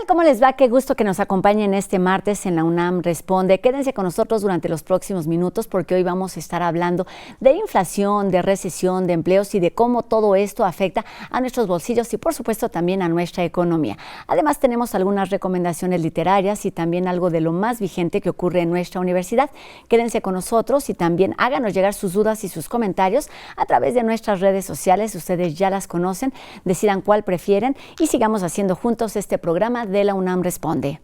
tal? ¿Cómo les va? Qué gusto que nos acompañen este martes en la UNAM Responde. Quédense con nosotros durante los próximos minutos porque hoy vamos a estar hablando de inflación, de recesión, de empleos y de cómo todo esto afecta a nuestros bolsillos y por supuesto también a nuestra economía. Además tenemos algunas recomendaciones literarias y también algo de lo más vigente que ocurre en nuestra universidad. Quédense con nosotros y también háganos llegar sus dudas y sus comentarios a través de nuestras redes sociales. Ustedes ya las conocen, decidan cuál prefieren y sigamos haciendo juntos este programa de la UNAM Responde.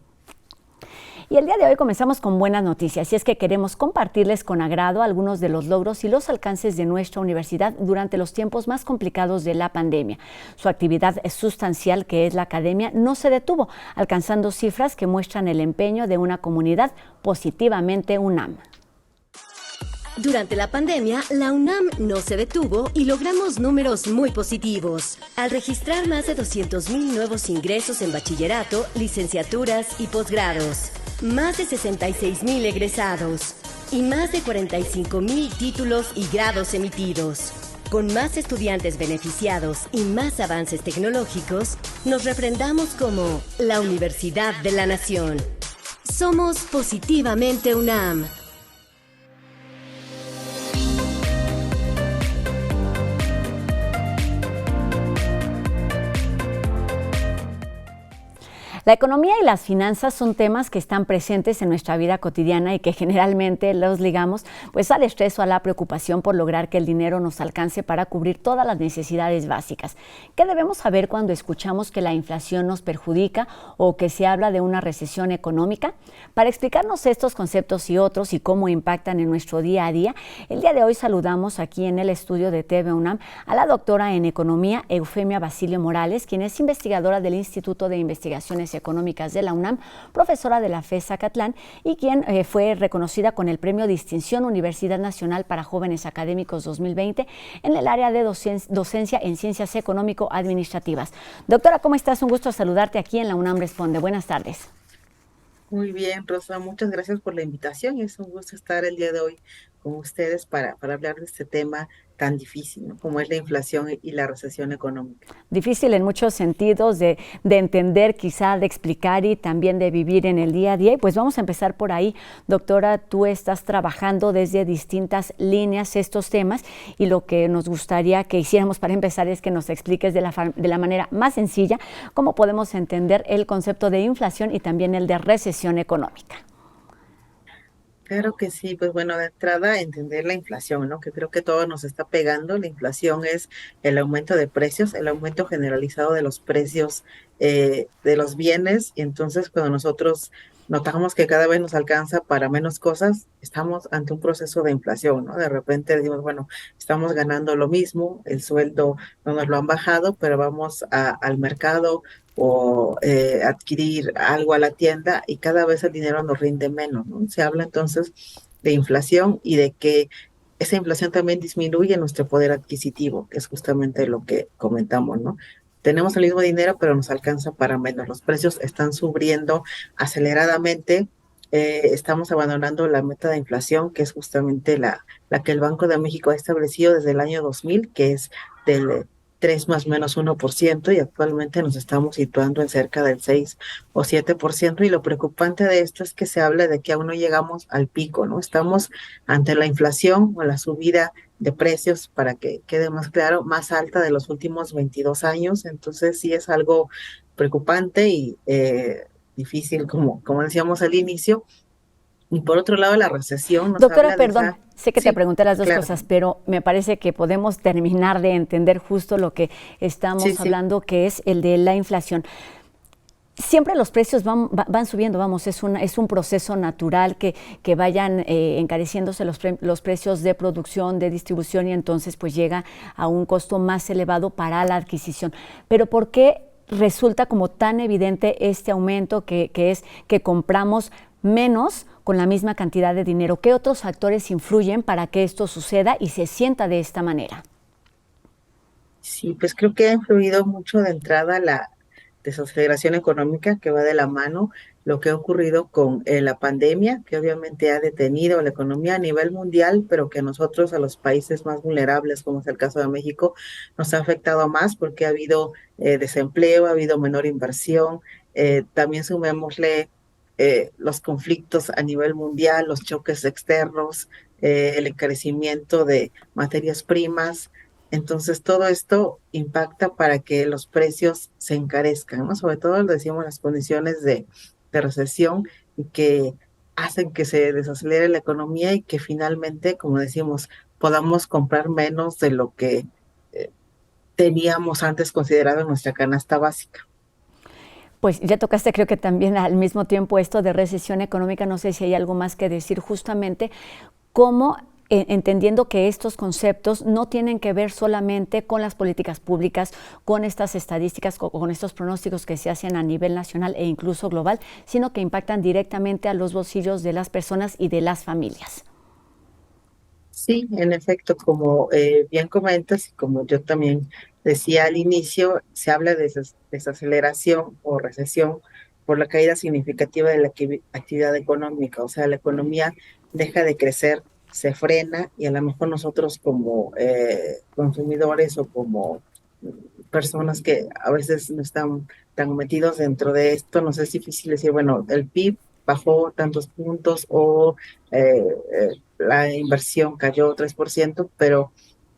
Y el día de hoy comenzamos con buenas noticias y es que queremos compartirles con agrado algunos de los logros y los alcances de nuestra universidad durante los tiempos más complicados de la pandemia. Su actividad sustancial, que es la academia, no se detuvo, alcanzando cifras que muestran el empeño de una comunidad positivamente UNAM. Durante la pandemia, la UNAM no se detuvo y logramos números muy positivos, al registrar más de 200,000 nuevos ingresos en bachillerato, licenciaturas y posgrados, más de 66,000 egresados y más de 45,000 títulos y grados emitidos. Con más estudiantes beneficiados y más avances tecnológicos, nos refrendamos como la Universidad de la Nación. Somos positivamente UNAM. La economía y las finanzas son temas que están presentes en nuestra vida cotidiana y que generalmente los ligamos pues al estrés o a la preocupación por lograr que el dinero nos alcance para cubrir todas las necesidades básicas. ¿Qué debemos saber cuando escuchamos que la inflación nos perjudica o que se habla de una recesión económica? Para explicarnos estos conceptos y otros y cómo impactan en nuestro día a día, el día de hoy saludamos aquí en el estudio de TV UNAM a la doctora en Economía Eufemia Basilio Morales, quien es investigadora del Instituto de Investigaciones Económicas de la UNAM, profesora de la FES Zacatlán y quien fue reconocida con el Premio Distinción Universidad Nacional para Jóvenes Académicos 2020 en el área de docencia en Ciencias Económico-Administrativas. Doctora, ¿cómo estás? Un gusto saludarte aquí en la UNAM Responde. Buenas tardes. Muy bien, Rosa, muchas gracias por la invitación. Es un gusto estar el día de hoy con ustedes para hablar de este tema tan difícil, ¿no? Como es la inflación y la recesión económica. Difícil en muchos sentidos de entender, quizá de explicar y también de vivir en el día a día. Y pues vamos a empezar por ahí. Doctora, tú estás trabajando desde distintas líneas estos temas y lo que nos gustaría que hiciéramos para empezar es que nos expliques de la manera más sencilla cómo podemos entender el concepto de inflación y también el de recesión económica. Claro que sí, pues bueno, de entrada entender la inflación, ¿no? Que creo que todo nos está pegando. La inflación es el aumento de precios, el aumento generalizado de los precios de los bienes. Y entonces cuando nosotros notamos que cada vez nos alcanza para menos cosas, estamos ante un proceso de inflación, ¿no? De repente decimos, bueno, estamos ganando lo mismo, el sueldo no nos lo han bajado, pero vamos al mercado o adquirir algo a la tienda y cada vez el dinero nos rinde menos, ¿no? Se habla entonces de inflación y de que esa inflación también disminuye nuestro poder adquisitivo, que es justamente lo que comentamos, ¿no? Tenemos el mismo dinero, pero nos alcanza para menos. Los precios están subiendo aceleradamente. Estamos abandonando la meta de inflación, que es justamente la que el Banco de México ha establecido desde el año 2000, que es del 3 más menos 1%, y actualmente nos estamos situando en cerca del 6 o 7%, y lo preocupante de esto es que se habla de que aún no llegamos al pico, ¿no? Estamos ante la inflación o la subida de precios, para que quede más claro, más alta de los últimos 22 años, entonces sí es algo preocupante y difícil, como decíamos al inicio. Y por otro lado, la recesión nos Doctora, habla de perdón, esa... sé que te Sí, pregunté las dos claro. cosas, pero me parece que podemos terminar de entender justo lo que estamos Sí. hablando, que es el de la inflación. Siempre los precios van subiendo, vamos, es un proceso natural que vayan encareciéndose los precios de producción, de distribución, y entonces pues llega a un costo más elevado para la adquisición. Pero ¿por qué resulta como tan evidente este aumento que es que compramos menos con la misma cantidad de dinero? ¿Qué otros factores influyen para que esto suceda y se sienta de esta manera? Sí, pues creo que ha influido mucho de entrada la desaceleración económica, que va de la mano lo que ha ocurrido con la pandemia, que obviamente ha detenido la economía a nivel mundial, pero que a nosotros, a los países más vulnerables, como es el caso de México, nos ha afectado más porque ha habido desempleo, ha habido menor inversión, También sumémosle los conflictos a nivel mundial, los choques externos, el encarecimiento de materias primas. Entonces, todo esto impacta para que los precios se encarezcan, ¿no? Sobre todo, lo decíamos, las condiciones de recesión y que hacen que se desacelere la economía y que finalmente, como decimos, podamos comprar menos de lo que eh, teníamos antes considerado en nuestra canasta básica. Pues ya tocaste, creo que también al mismo tiempo esto de recesión económica, no sé si hay algo más que decir justamente cómo, entendiendo que estos conceptos no tienen que ver solamente con las políticas públicas, con estas estadísticas, con estos pronósticos que se hacen a nivel nacional e incluso global, sino que impactan directamente a los bolsillos de las personas y de las familias. Sí, en efecto, como bien comentas y como yo también decía al inicio, se habla de desaceleración o recesión por la caída significativa de la actividad económica, o sea, la economía deja de crecer, se frena y a lo mejor nosotros como consumidores o como personas que a veces no están tan metidos dentro de esto, nos es difícil decir, bueno, el PIB bajó tantos puntos o la inversión cayó 3%, pero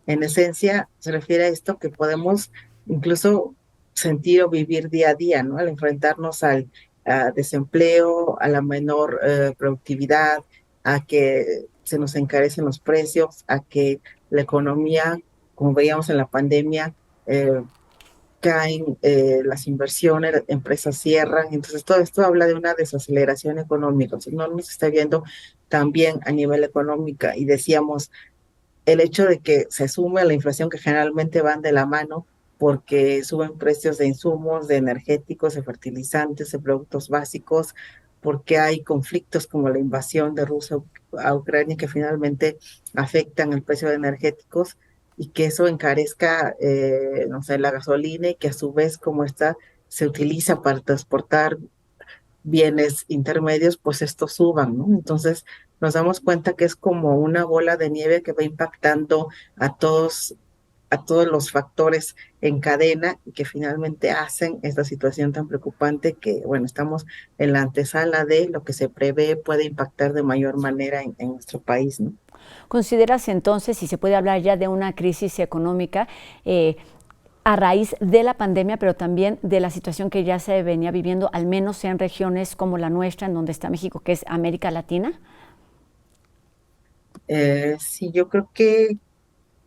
en esencia se refiere a esto que podemos incluso sentir o vivir día a día, ¿no? Al enfrentarnos al desempleo, a la menor productividad, a que se nos encarecen los precios, a que la economía, como veíamos en la pandemia, eh, caen las inversiones, empresas cierran, entonces todo esto habla de una desaceleración económica, o sea, no nos está viendo también a nivel económica y decíamos el hecho de que se sume a la inflación que generalmente van de la mano porque suben precios de insumos, de energéticos, de fertilizantes, de productos básicos, porque hay conflictos como la invasión de Rusia a Ucrania que finalmente afectan el precio de energéticos y que eso encarezca, no sé, la gasolina y que a su vez como esta se utiliza para transportar bienes intermedios, pues estos suban, ¿no? Entonces nos damos cuenta que es como una bola de nieve que va impactando a a todos los factores en cadena y que finalmente hacen esta situación tan preocupante que, bueno, estamos en la antesala de lo que se prevé puede impactar de mayor manera en nuestro país, ¿no? ¿Consideras entonces si se puede hablar ya de una crisis económica a raíz de la pandemia, pero también de la situación que ya se venía viviendo, al menos en regiones como la nuestra, en donde está México, que es América Latina? Sí, yo creo que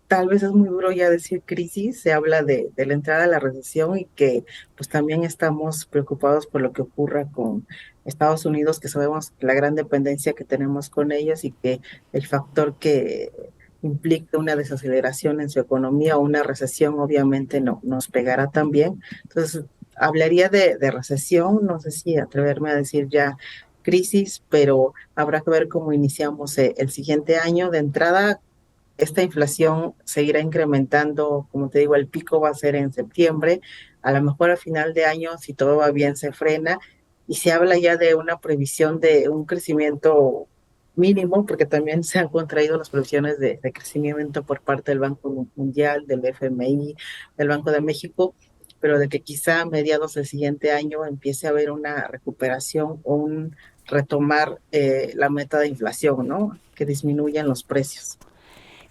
tal vez es muy duro ya decir crisis, se habla de la entrada a la recesión y que pues también estamos preocupados por lo que ocurra con Estados Unidos, que sabemos la gran dependencia que tenemos con ellos y que el factor que implica una desaceleración en su economía o una recesión obviamente no nos pegará también. Entonces, hablaría de recesión, no sé si atreverme a decir ya crisis, pero habrá que ver cómo iniciamos el siguiente año. De entrada, esta inflación seguirá incrementando, como te digo, el pico va a ser en septiembre, a lo mejor a final de año, si todo va bien, se frena y se habla ya de una previsión de un crecimiento mínimo, porque también se han contraído las previsiones de crecimiento por parte del Banco Mundial, del FMI, del Banco de México, pero de que quizá a mediados del siguiente año empiece a haber una recuperación o un retomar la meta de inflación, ¿no? Que disminuyan los precios.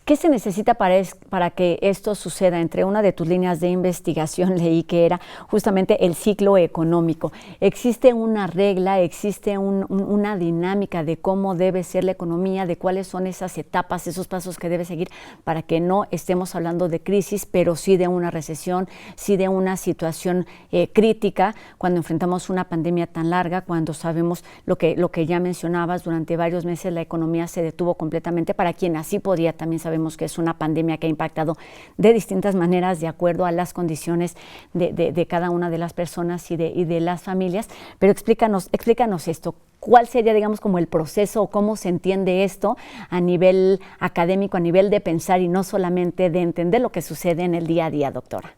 ¿Qué se necesita para que esto suceda? Entre una de tus líneas de investigación leí que era justamente el ciclo económico. ¿Existe una regla, existe una dinámica de cómo debe ser la economía, de cuáles son esas etapas, esos pasos que debe seguir para que no estemos hablando de crisis, pero sí de una recesión, sí de una situación crítica cuando enfrentamos una pandemia tan larga, cuando sabemos lo que ya mencionabas, durante varios meses la economía se detuvo completamente, para quien así podía también saber sabemos que es una pandemia que ha impactado de distintas maneras de acuerdo a las condiciones de cada una de las personas y de las familias, pero explícanos esto. ¿Cuál sería, digamos, como el proceso o cómo se entiende esto a nivel académico, a nivel de pensar y no solamente de entender lo que sucede en el día a día, doctora?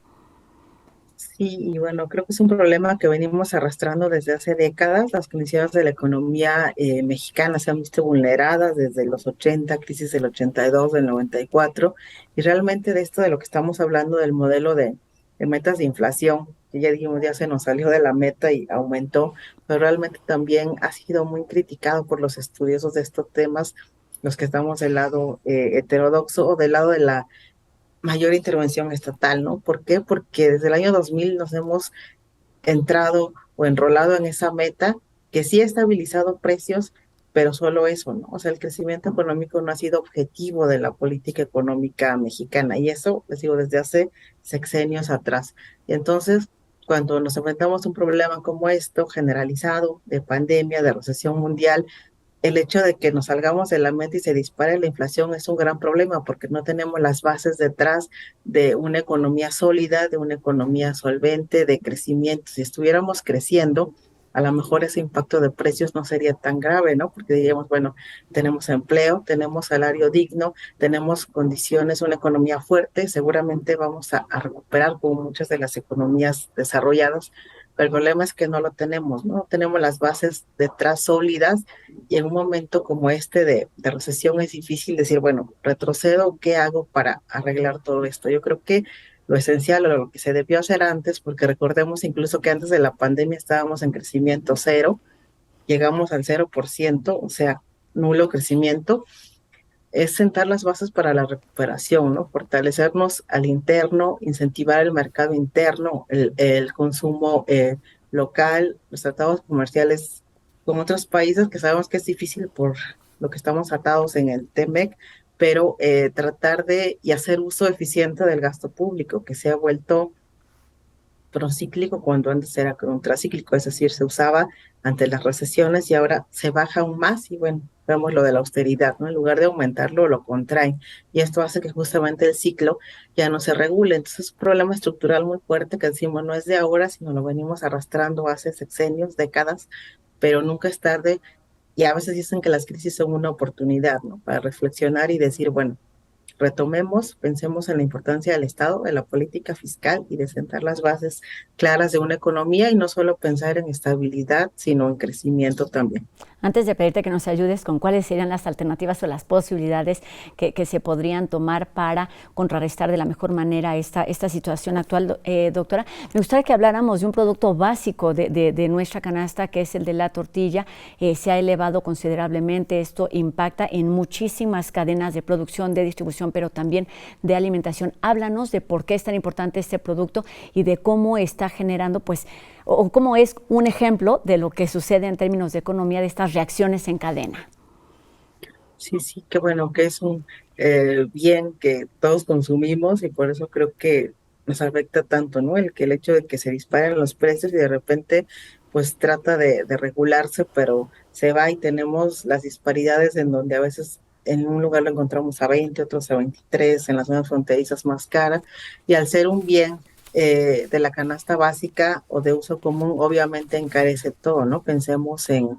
Sí, y bueno, creo que es un problema que venimos arrastrando desde hace décadas. Las condiciones de la economía mexicana se han visto vulneradas desde los 80, crisis del 82, del 94, y realmente de esto de lo que estamos hablando del modelo de metas de inflación, que ya dijimos, ya se nos salió de la meta y aumentó, pero realmente también ha sido muy criticado por los estudiosos de estos temas, los que estamos del lado heterodoxo o del lado de la mayor intervención estatal, ¿no? ¿Por qué? Porque desde el año 2000 nos hemos entrado o enrolado en esa meta que sí ha estabilizado precios, pero solo eso, ¿no? O sea, el crecimiento económico no ha sido objetivo de la política económica mexicana y eso, les digo, desde hace sexenios atrás. Y entonces, cuando nos enfrentamos a un problema como esto, generalizado, de pandemia, de recesión mundial, el hecho de que nos salgamos de la mente y se dispare la inflación es un gran problema porque no tenemos las bases detrás de una economía sólida, de una economía solvente, de crecimiento. Si estuviéramos creciendo, a lo mejor ese impacto de precios no sería tan grave, ¿no? Porque diríamos, bueno, tenemos empleo, tenemos salario digno, tenemos condiciones, una economía fuerte, seguramente vamos a recuperar como muchas de las economías desarrolladas. Pero el problema es que no lo tenemos, ¿no? No tenemos las bases detrás sólidas y en un momento como este de recesión es difícil decir, bueno, retrocedo, ¿qué hago para arreglar todo esto? Yo creo que lo esencial o lo que se debió hacer antes, porque recordemos incluso que antes de la pandemia estábamos en crecimiento cero, llegamos al 0%, o sea, nulo crecimiento, es sentar las bases para la recuperación, ¿no? Fortalecernos al interno, incentivar el mercado interno, el consumo local, los tratados comerciales con otros países que sabemos que es difícil por lo que estamos atados en el TEMEC, pero tratar de y hacer uso eficiente del gasto público, que se ha vuelto procíclico cuando antes era contracíclico, es decir, se usaba ante las recesiones y ahora se baja aún más y bueno, vemos lo de la austeridad, ¿no? En lugar de aumentarlo, lo contraen y esto hace que justamente el ciclo ya no se regule. Entonces es un problema estructural muy fuerte que decimos no es de ahora, sino lo venimos arrastrando hace sexenios, décadas, pero nunca es tarde y a veces dicen que las crisis son una oportunidad, ¿no? Para reflexionar y decir, bueno, retomemos, pensemos en la importancia del Estado, de la política fiscal y de sentar las bases claras de una economía y no solo pensar en estabilidad, sino en crecimiento también. Antes de pedirte que nos ayudes con cuáles serían las alternativas o las posibilidades que se podrían tomar para contrarrestar de la mejor manera esta situación actual, doctora, me gustaría que habláramos de un producto básico de nuestra canasta, que es el de la tortilla. Se ha elevado considerablemente, esto impacta en muchísimas cadenas de producción, de distribución, pero también de alimentación. Háblanos de por qué es tan importante este producto y de cómo está generando, pues, o cómo es un ejemplo de lo que sucede en términos de economía, de estas reacciones en cadena. Sí, sí, qué bueno que es un bien que todos consumimos y por eso creo que nos afecta tanto, ¿no? El hecho de que se disparen los precios y de repente pues trata de regularse, pero se va y tenemos las disparidades en donde a veces en un lugar lo encontramos a 20, otros a 23, en las zonas fronterizas más cara, y al ser un bien de la canasta básica o de uso común, obviamente encarece todo, ¿no? Pensemos en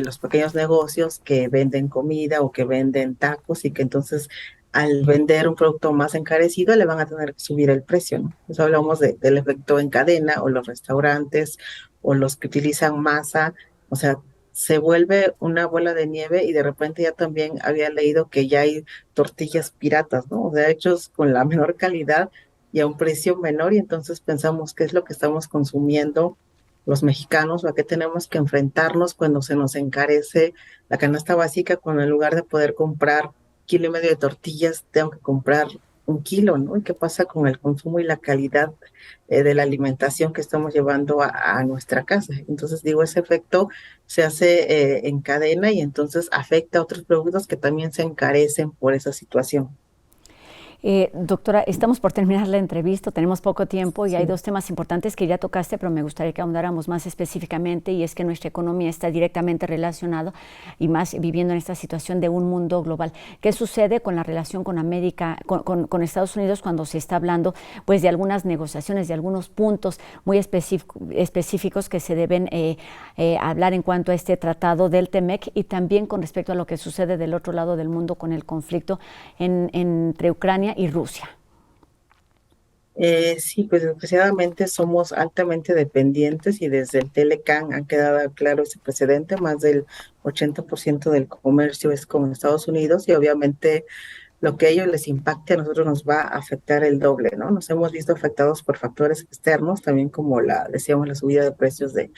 los pequeños negocios que venden comida o que venden tacos y que entonces al vender un producto más encarecido le van a tener que subir el precio, ¿no? Entonces hablamos del efecto en cadena o los restaurantes o los que utilizan masa, o sea, se vuelve una bola de nieve y de repente ya también había leído que ya hay tortillas piratas, ¿no? O sea, hechos con la menor calidad y a un precio menor y entonces pensamos qué es lo que estamos consumiendo los mexicanos o a qué tenemos que enfrentarnos cuando se nos encarece la canasta básica, cuando en lugar de poder comprar 1,5 kilos de tortillas, tengo que comprar 1 kilo, ¿no? ¿Y qué pasa con el consumo y la calidad de la alimentación que estamos llevando a nuestra casa? Entonces, digo, ese efecto se hace en cadena y entonces afecta a otros productos que también se encarecen por esa situación. Doctora, estamos por terminar la entrevista, tenemos poco tiempo y hay Sí. dos temas importantes que ya tocaste, pero me gustaría que ahondáramos más específicamente, y es que nuestra economía está directamente relacionada y más viviendo en esta situación de un mundo global. ¿Qué sucede con la relación con América, con Estados Unidos cuando se está hablando pues de algunas negociaciones, de algunos puntos muy específicos que se deben hablar en cuanto a este tratado del TEMEC, y también con respecto a lo que sucede del otro lado del mundo con el conflicto entre Ucrania y Rusia? Sí, pues desgraciadamente somos altamente dependientes y desde el Telecan ha quedado claro ese precedente, más del 80% del comercio es con Estados Unidos y obviamente lo que a ellos les impacte a nosotros nos va a afectar el doble, ¿no? Nos hemos visto afectados por factores externos, también como decíamos, la subida de precios de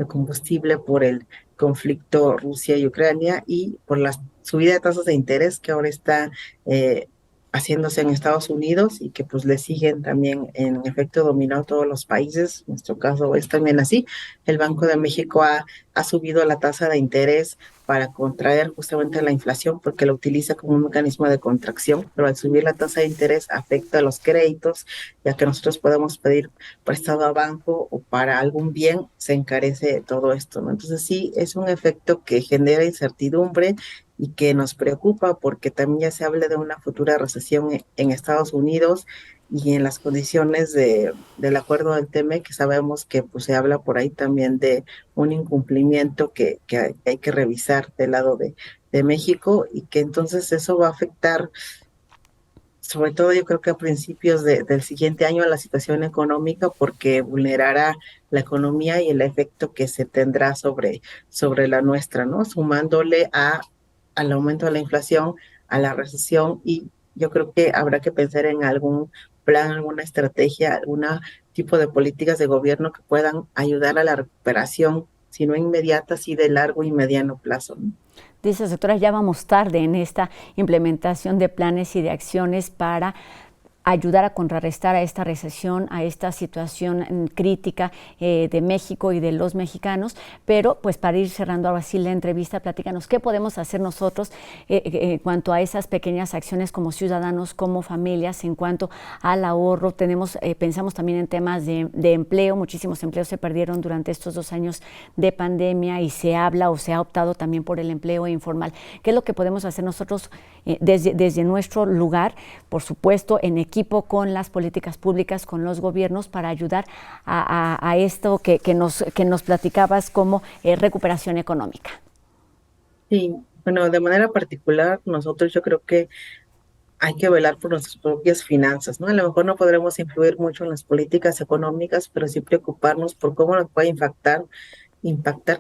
combustible por el conflicto Rusia y Ucrania y por la subida de tasas de interés que ahora está eh, haciéndose en Estados Unidos y que pues le siguen también en efecto dominó a todos los países. En nuestro caso es también así. El Banco de México ha subido la tasa de interés para contraer justamente la inflación porque lo utiliza como un mecanismo de contracción, pero al subir la tasa de interés afecta a los créditos, ya que nosotros podemos pedir prestado a banco o para algún bien, se encarece todo esto, ¿no? Entonces sí, es un efecto que genera incertidumbre y que nos preocupa porque también ya se habla de una futura recesión en Estados Unidos y en las condiciones del acuerdo del TEMEC, que sabemos que pues, se habla por ahí también de un incumplimiento que hay que revisar del lado de México y que entonces eso va a afectar, sobre todo yo creo que a principios del siguiente año, a la situación económica porque vulnerará la economía y el efecto que se tendrá sobre la nuestra, ¿no? Sumándole al aumento de la inflación, a la recesión y yo creo que habrá que pensar en algún plan, alguna estrategia, algún tipo de políticas de gobierno que puedan ayudar a la recuperación, si no inmediata, sí de largo y mediano plazo, ¿no? Dice, doctora, ya vamos tarde en esta implementación de planes y de acciones para ayudar a contrarrestar a esta recesión, a esta situación crítica de México y de los mexicanos, pero pues para ir cerrando ahora sí la entrevista, platícanos qué podemos hacer nosotros en cuanto a esas pequeñas acciones como ciudadanos, como familias, en cuanto al ahorro. Pensamos también en temas de empleo, muchísimos empleos se perdieron durante estos 2 años de pandemia y se habla o se ha optado también por el empleo informal. ¿Qué es lo que podemos hacer nosotros desde nuestro lugar, por supuesto, en equipo con las políticas públicas, con los gobiernos, para ayudar a esto que nos platicabas como recuperación económica? Sí, bueno, de manera particular, nosotros yo creo que hay que velar por nuestras propias finanzas, ¿no? A lo mejor no podremos influir mucho en las políticas económicas, pero sí preocuparnos por cómo nos puede impactar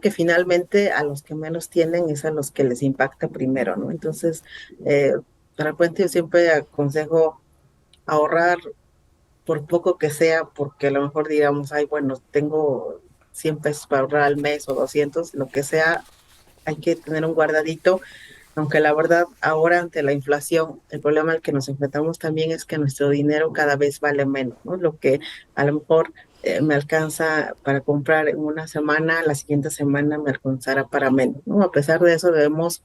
que finalmente a los que menos tienen es a los que les impacta primero, ¿no? Entonces, eh, de repente yo siempre aconsejo ahorrar por poco que sea, porque a lo mejor digamos, ay, bueno, tengo 100 pesos para ahorrar al mes o 200, lo que sea, hay que tener un guardadito, aunque la verdad ahora ante la inflación, el problema al que nos enfrentamos también es que nuestro dinero cada vez vale menos, ¿no? Lo que a lo mejor me alcanza para comprar en una semana, la siguiente semana me alcanzará para menos, ¿no? A pesar de eso debemos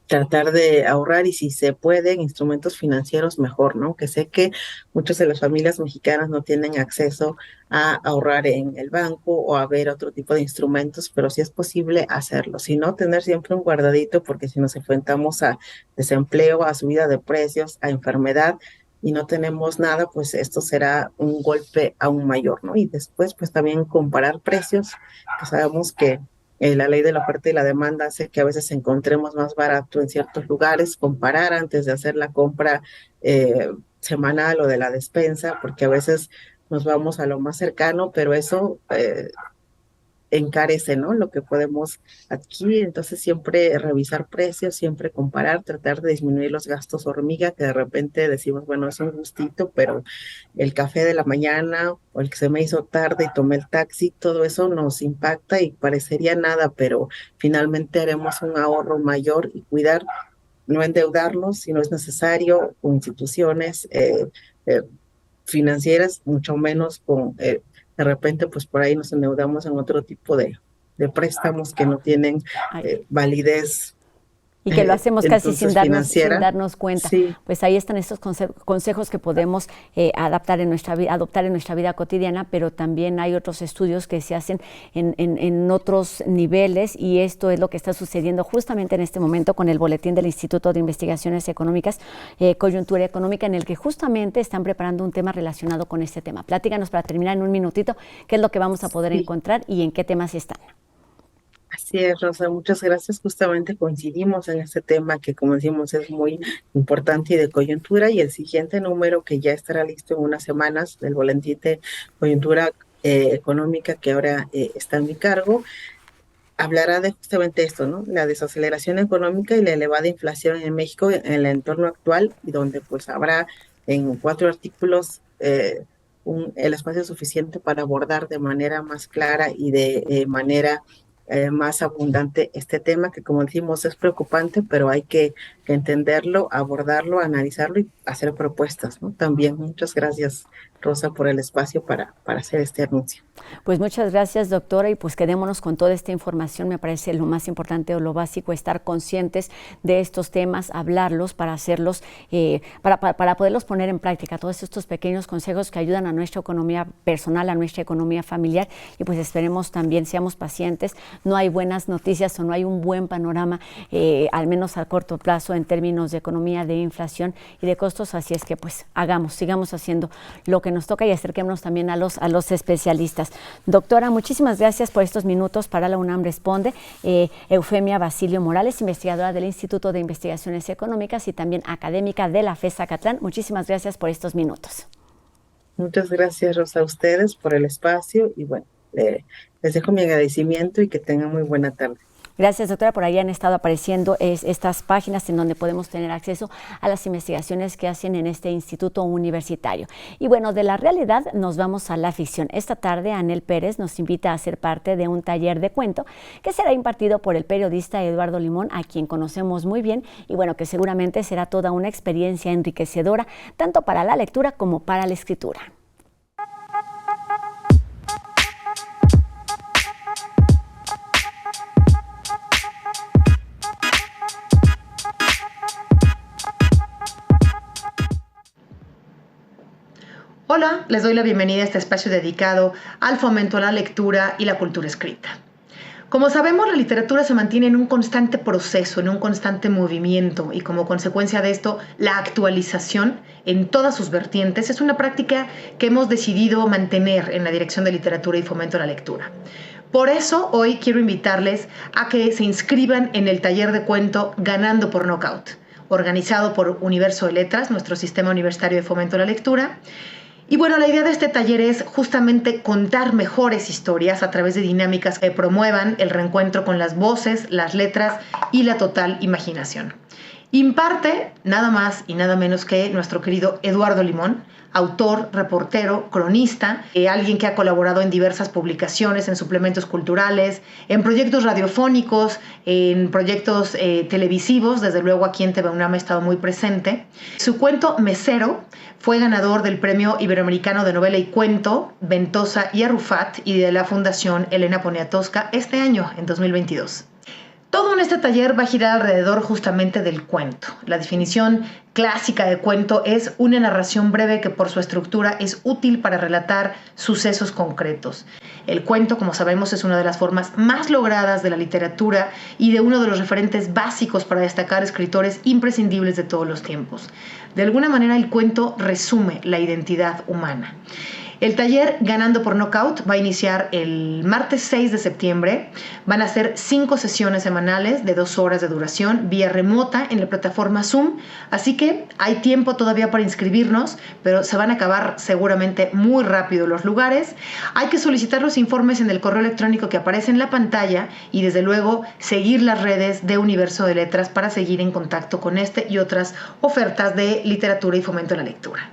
tratar de ahorrar y si se puede en instrumentos financieros mejor, ¿no? Que sé que muchas de las familias mexicanas no tienen acceso a ahorrar en el banco o a ver otro tipo de instrumentos, pero sí es posible hacerlo. Si no, tener siempre un guardadito porque si nos enfrentamos a desempleo, a subida de precios, a enfermedad y no tenemos nada, pues esto será un golpe aún mayor, ¿no? Y después, pues también comparar precios, que sabemos que la ley de la oferta y la demanda hace que a veces encontremos más barato en ciertos lugares, comparar antes de hacer la compra semanal o de la despensa, porque a veces nos vamos a lo más cercano, pero eso encarece, ¿no? Lo que podemos adquirir. Entonces, siempre revisar precios, siempre comparar, tratar de disminuir los gastos hormiga, que de repente decimos, bueno, es un gustito, pero el café de la mañana o el que se me hizo tarde y tomé el taxi, todo eso nos impacta y parecería nada, pero finalmente haremos un ahorro mayor y cuidar, no endeudarnos si no es necesario, con instituciones eh, financieras, mucho menos con, de repente, pues por ahí nos endeudamos en otro tipo de préstamos que no tienen Ay, validez, y que lo hacemos casi sin entonces sin financiera. darnos cuenta. Sí, Pues ahí están estos consejos que podemos adaptar en adoptar en nuestra vida cotidiana, pero también hay otros estudios que se hacen en otros niveles y esto es lo que está sucediendo justamente en este momento con el boletín del Instituto de Investigaciones Económicas, Coyuntura Económica, en el que justamente están preparando un tema relacionado con este tema. Platícanos para terminar en un minutito qué es lo que vamos a poder sí. encontrar y en qué temas están. Así es, Rosa, muchas gracias. Justamente coincidimos en este tema que, como decimos, es muy importante y de coyuntura. Y el siguiente número que ya estará listo en unas semanas del boletín de coyuntura económica que ahora está en mi cargo, hablará de justamente esto, ¿no? La desaceleración económica y la elevada inflación en México en el entorno actual, y donde pues habrá en 4 artículos el espacio suficiente para abordar de manera más clara y de manera más abundante este tema que, como decimos, es preocupante, pero hay que entenderlo, abordarlo, analizarlo y hacer propuestas, ¿no? También muchas gracias, Rosa, por el espacio para hacer este anuncio. Pues muchas gracias, doctora, y pues quedémonos con toda esta información. Me parece lo más importante o lo básico, estar conscientes de estos temas, hablarlos para hacerlos, para poderlos poner en práctica, todos estos pequeños consejos que ayudan a nuestra economía personal, a nuestra economía familiar, y pues esperemos también, seamos pacientes. No hay buenas noticias o no hay un buen panorama, al menos a corto plazo, en términos de economía, de inflación y de costos, así es que pues sigamos haciendo lo que nos toca y acerquémonos también a los especialistas. Doctora, muchísimas gracias por estos minutos para la UNAM Responde. Eufemia Basilio Morales, investigadora del Instituto de Investigaciones Económicas y también académica de la FES Zacatlán. Muchísimas gracias por estos minutos. Muchas gracias, Rosa, a ustedes por el espacio y bueno, les dejo mi agradecimiento y que tengan muy buena tarde. Gracias, doctora. Por ahí han estado apareciendo estas páginas en donde podemos tener acceso a las investigaciones que hacen en este instituto universitario. Y bueno, de la realidad nos vamos a la ficción. Esta tarde, Anel Pérez nos invita a ser parte de un taller de cuento que será impartido por el periodista Eduardo Limón, a quien conocemos muy bien, y bueno, que seguramente será toda una experiencia enriquecedora, tanto para la lectura como para la escritura. Hola, les doy la bienvenida a este espacio dedicado al fomento a la lectura y la cultura escrita. Como sabemos, la literatura se mantiene en un constante proceso, en un constante movimiento, y como consecuencia de esto, la actualización en todas sus vertientes es una práctica que hemos decidido mantener en la Dirección de Literatura y Fomento a la Lectura. Por eso, hoy quiero invitarles a que se inscriban en el taller de cuento Ganando por Nocaut, organizado por Universo de Letras, nuestro sistema universitario de fomento a la lectura. Y bueno, la idea de este taller es justamente contar mejores historias a través de dinámicas que promuevan el reencuentro con las voces, las letras y la total imaginación. Imparte nada más y nada menos que nuestro querido Eduardo Limón, autor, reportero, cronista, alguien que ha colaborado en diversas publicaciones, en suplementos culturales, en proyectos radiofónicos, en proyectos televisivos. Desde luego aquí en TV UNAM ha estado muy presente. Su cuento Mesero fue ganador del Premio Iberoamericano de Novela y Cuento Ventosa y Arrufat y de la Fundación Elena Poniatowska este año, en 2022. Todo en este taller va a girar alrededor justamente del cuento. La definición clásica de cuento es una narración breve que por su estructura es útil para relatar sucesos concretos. El cuento, como sabemos, es una de las formas más logradas de la literatura y de uno de los referentes básicos para destacar escritores imprescindibles de todos los tiempos. De alguna manera, el cuento resume la identidad humana. El taller Ganando por Nocaut va a iniciar el martes 6 de septiembre. Van a ser 5 sesiones semanales de 2 horas de duración vía remota en la plataforma Zoom. Así que hay tiempo todavía para inscribirnos, pero se van a acabar seguramente muy rápido los lugares. Hay que solicitar los informes en el correo electrónico que aparece en la pantalla y desde luego seguir las redes de Universo de Letras para seguir en contacto con este y otras ofertas de literatura y fomento a la lectura.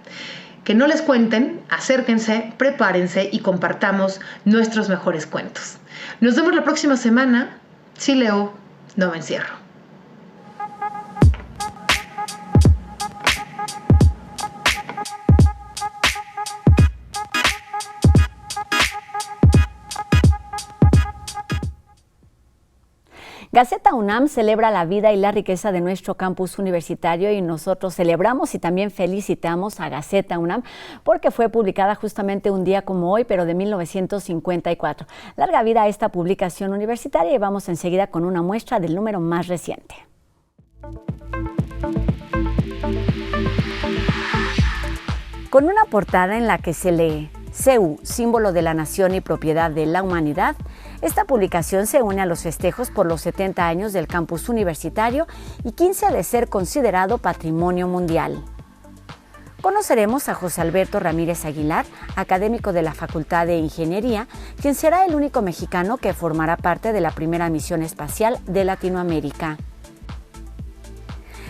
Que no les cuenten, acérquense, prepárense y compartamos nuestros mejores cuentos. Nos vemos la próxima semana. Si leo, no me encierro. Gaceta UNAM celebra la vida y la riqueza de nuestro campus universitario y nosotros celebramos y también felicitamos a Gaceta UNAM porque fue publicada justamente un día como hoy, pero de 1954. Larga vida a esta publicación universitaria y vamos enseguida con una muestra del número más reciente. Con una portada en la que se lee CEU, símbolo de la nación y propiedad de la humanidad, esta publicación se une a los festejos por los 70 años del campus universitario y 15 de ser considerado patrimonio mundial. Conoceremos a José Alberto Ramírez Aguilar, académico de la Facultad de Ingeniería, quien será el único mexicano que formará parte de la primera misión espacial de Latinoamérica.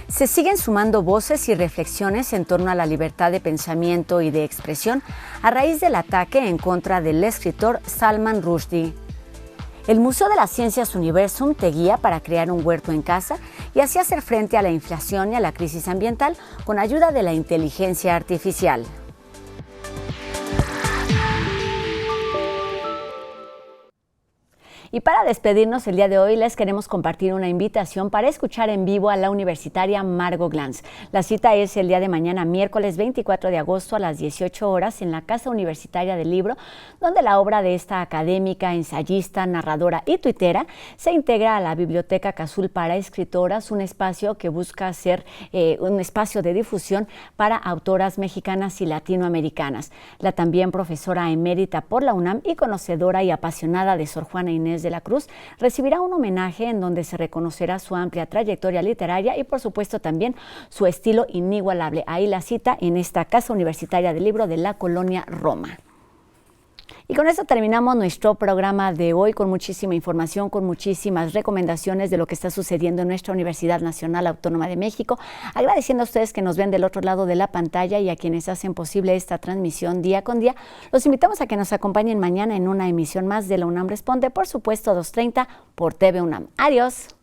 Se siguen sumando voces y reflexiones en torno a la libertad de pensamiento y de expresión a raíz del ataque en contra del escritor Salman Rushdie. El Museo de las Ciencias Universum te guía para crear un huerto en casa y así hacer frente a la inflación y a la crisis ambiental con ayuda de la inteligencia artificial. Y para despedirnos el día de hoy les queremos compartir una invitación para escuchar en vivo a la universitaria Margot Glantz. La cita es el día de mañana, miércoles 24 de agosto a las 18 horas en la Casa Universitaria del Libro, donde la obra de esta académica, ensayista, narradora y tuitera se integra a la Biblioteca Cazul para Escritoras, un espacio que busca ser un espacio de difusión para autoras mexicanas y latinoamericanas. La también profesora emérita por la UNAM y conocedora y apasionada de Sor Juana Inés de la Cruz recibirá un homenaje en donde se reconocerá su amplia trayectoria literaria y por supuesto también su estilo inigualable. Ahí la cita en esta Casa Universitaria del Libro de la Colonia Roma. Y con esto terminamos nuestro programa de hoy con muchísima información, con muchísimas recomendaciones de lo que está sucediendo en nuestra Universidad Nacional Autónoma de México. Agradeciendo a ustedes que nos ven del otro lado de la pantalla y a quienes hacen posible esta transmisión día con día. Los invitamos a que nos acompañen mañana en una emisión más de La UNAM Responde, por supuesto 2:30 por TV UNAM. Adiós.